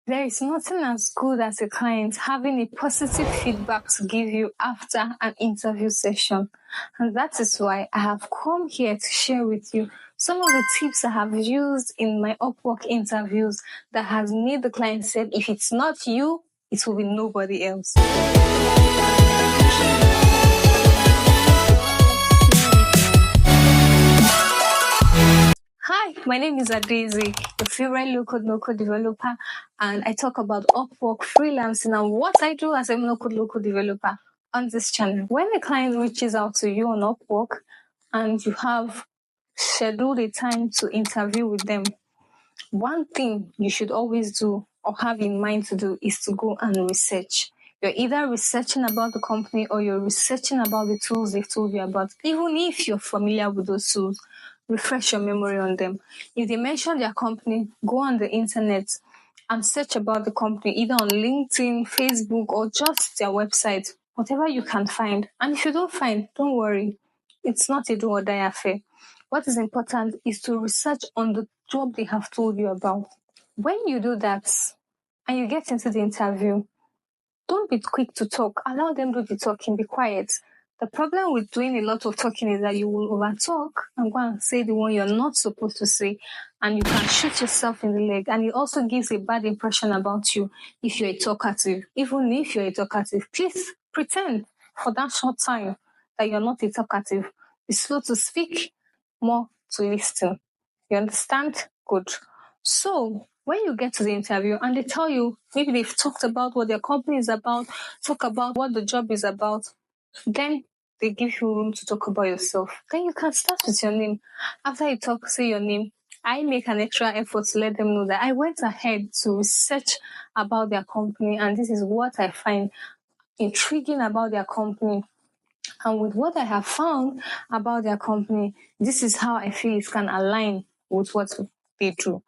There is nothing as good as a client having a positive feedback to give you after an interview session. And that is why I have come here to share with you some of the tips I have used in my Upwork interviews that has made the client say, if it's not you, it will be nobody else. Hi, my name is Adezi, your favorite low-code, no-code developer, and I talk about Upwork, freelancing, and what I do as a low-code developer on this channel. When a client reaches out to you on Upwork and you have scheduled a time to interview with them, one thing you should always do or have in mind to do is to go and research. You're either researching about the company or you're researching about the tools they've told you about. Even if you're familiar with those tools, refresh your memory on them. If they mention their company, go on the internet and search about the company, either on LinkedIn, Facebook, or just their website, whatever you can find. And if you don't find, don't worry. It's not a do or die affair. What is important is to research on the job they have told you about. When you do that and you get into the interview, don't be quick to talk. Allow them to do the talking. Be quiet. The problem with doing a lot of talking is that you will overtalk and go and say the one you're not supposed to say, and you can shoot yourself in the leg. And it also gives a bad impression about you if you're a talkative. Even if you're a talkative, please pretend for that short time that you're not a talkative. Be slow to speak, more to listen. You understand? Good. So when you get to the interview and they tell you, maybe they've talked about what their company is about, talk about what the job is about, then they give you room to talk about yourself. Then you can start with your name. After you talk, say your name. I make an extra effort to let them know that I went ahead to research about their company, and this is what I find intriguing about their company. And with what I have found about their company, this is how I feel it can align with what they do.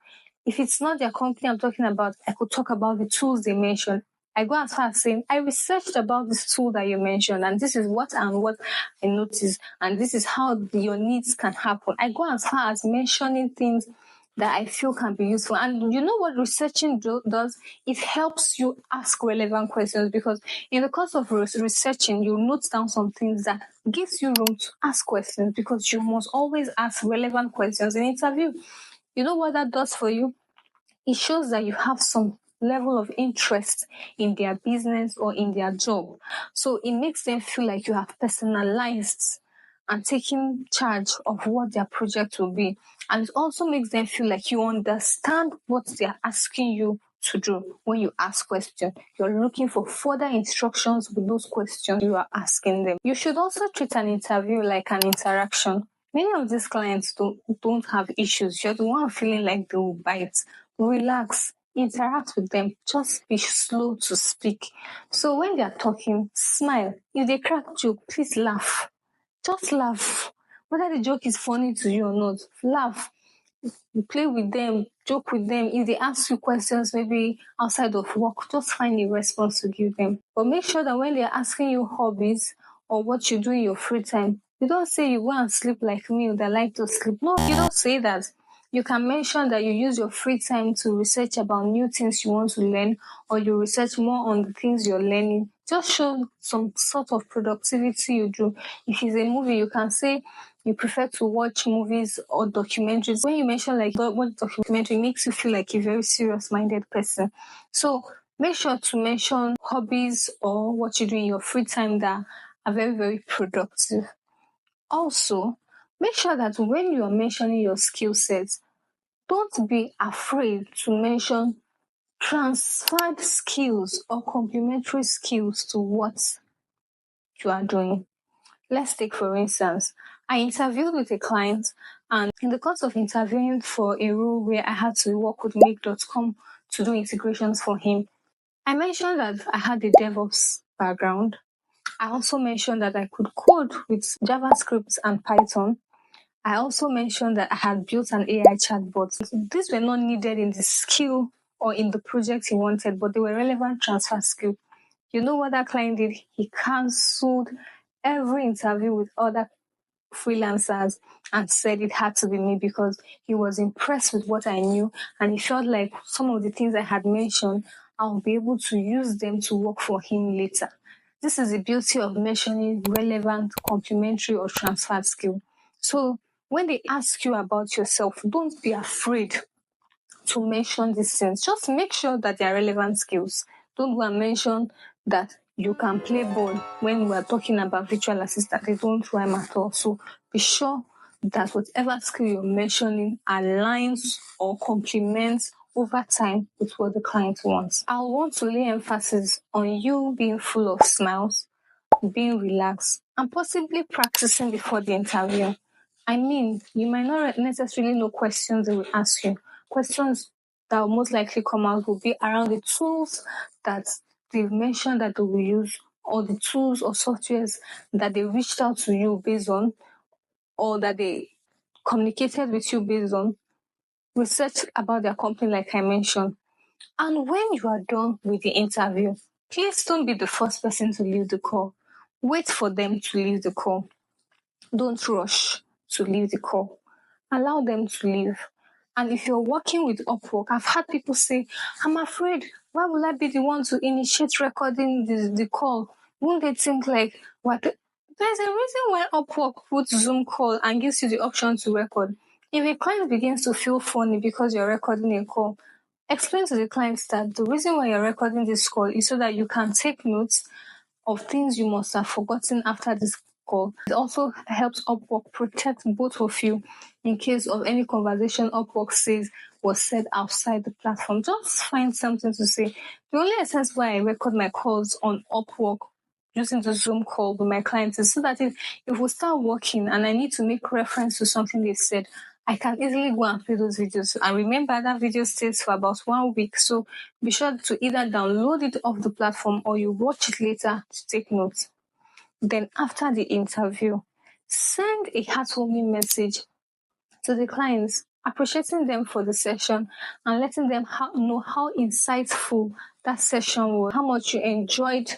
If it's not their company I'm talking about, I could talk about the tools they mentioned. I go as far as saying, I researched about this tool that you mentioned, and this is what and what I noticed, and this is how your needs can happen. I go as far as mentioning things that I feel can be useful. And you know what researching does? It helps you ask relevant questions, because in the course of researching, you note down some things that gives you room to ask questions, because you must always ask relevant questions in interview. You know what that does for you? It shows that you have some level of interest in their business or in their job. So it makes them feel like you have personalized and taken charge of what their project will be. And it also makes them feel like you understand what they're asking you to do when you ask questions. You're looking for further instructions with those questions you are asking them. You should also treat an interview like an interaction. Many of these clients don't have issues. You're the one feeling like they will bite. Relax, interact with them. Just be slow to speak. So when they're talking, smile. If they crack joke, please laugh. Just laugh. Whether the joke is funny to you or not, laugh. You play with them, joke with them. If they ask you questions, maybe outside of work, just find a response to give them. But make sure that when they're asking you hobbies or what you do in your free time, you don't say you go and sleep like me that like to sleep. No, you don't say that. You can mention that you use your free time to research about new things you want to learn, or you research more on the things you're learning. Just show some sort of productivity you do. If it's a movie, you can say you prefer to watch movies or documentaries. When you mention like what documentary makes you feel like a very serious-minded person. So make sure to mention hobbies or what you do in your free time that are very, very productive. Also, make sure that when you are mentioning your skill sets, don't be afraid to mention transferred skills or complementary skills to what you are doing. Let's take, for instance, I interviewed with a client, and in the course of interviewing for a role where I had to work with make.com to do integrations for him, I mentioned that I had a DevOps background. I also mentioned that I could code with JavaScript and Python. I also mentioned that I had built an AI chatbot. These were not needed in the skill or in the project he wanted, but they were relevant transfer skill. You know what that client did? He cancelled every interview with other freelancers and said it had to be me because he was impressed with what I knew, and he felt like some of the things I had mentioned, I'll be able to use them to work for him later. This is the beauty of mentioning relevant, complementary, or transferred skill. So when they ask you about yourself, don't be afraid to mention these things. Just make sure that they are relevant skills. Don't go and mention that you can play ball when we are talking about virtual assistant. They don't rhyme at all. So be sure that whatever skill you're mentioning aligns or complements over time with what the client wants. I'll want to lay emphasis on you being full of smiles, being relaxed, and possibly practicing before the interview. I mean, you might not necessarily know questions they will ask you. Questions that will most likely come out will be around the tools that they've mentioned that they will use, or the tools or softwares that they reached out to you based on, or that they communicated with you based on. Research about their company, like I mentioned. And when you are done with the interview, please don't be the first person to leave the call. Wait for them to leave the call. Don't rush to leave the call. Allow them to leave. And if you're working with Upwork, I've had people say, I'm afraid, why will I be the one to initiate recording the call? Won't they think like, what? There's a reason why Upwork puts Zoom call and gives you the option to record. If a client begins to feel funny because you're recording a call, explain to the client that the reason why you're recording this call is so that you can take notes of things you must have forgotten after this call. It also helps Upwork protect both of you in case of any conversation Upwork says was said outside the platform. Just find something to say. The only essence why I record my calls on Upwork using the Zoom call with my clients is so that if we start working and I need to make reference to something they said, I can easily go and play those videos. And remember, that video stays for about 1 week. So be sure to either download it off the platform or you watch it later to take notes. Then after the interview, send a heartwarming message to the clients, appreciating them for the session and letting them know how insightful that session was, how much you enjoyed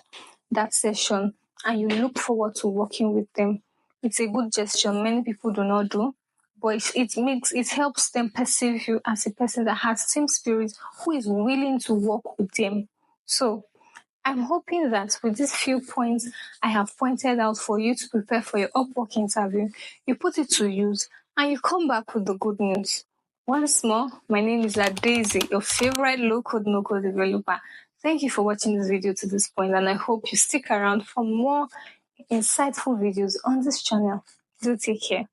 that session, and you look forward to working with them. It's a good gesture many people do not do, but it helps them perceive you as a person that has team spirit, who is willing to work with them. So I'm hoping that with these few points I have pointed out for you to prepare for your Upwork interview, you put it to use and you come back with the good news. Once more, my name is Daisy, your favorite low-code, no-code developer. Thank you for watching this video to this point, and I hope you stick around for more insightful videos on this channel. Do take care.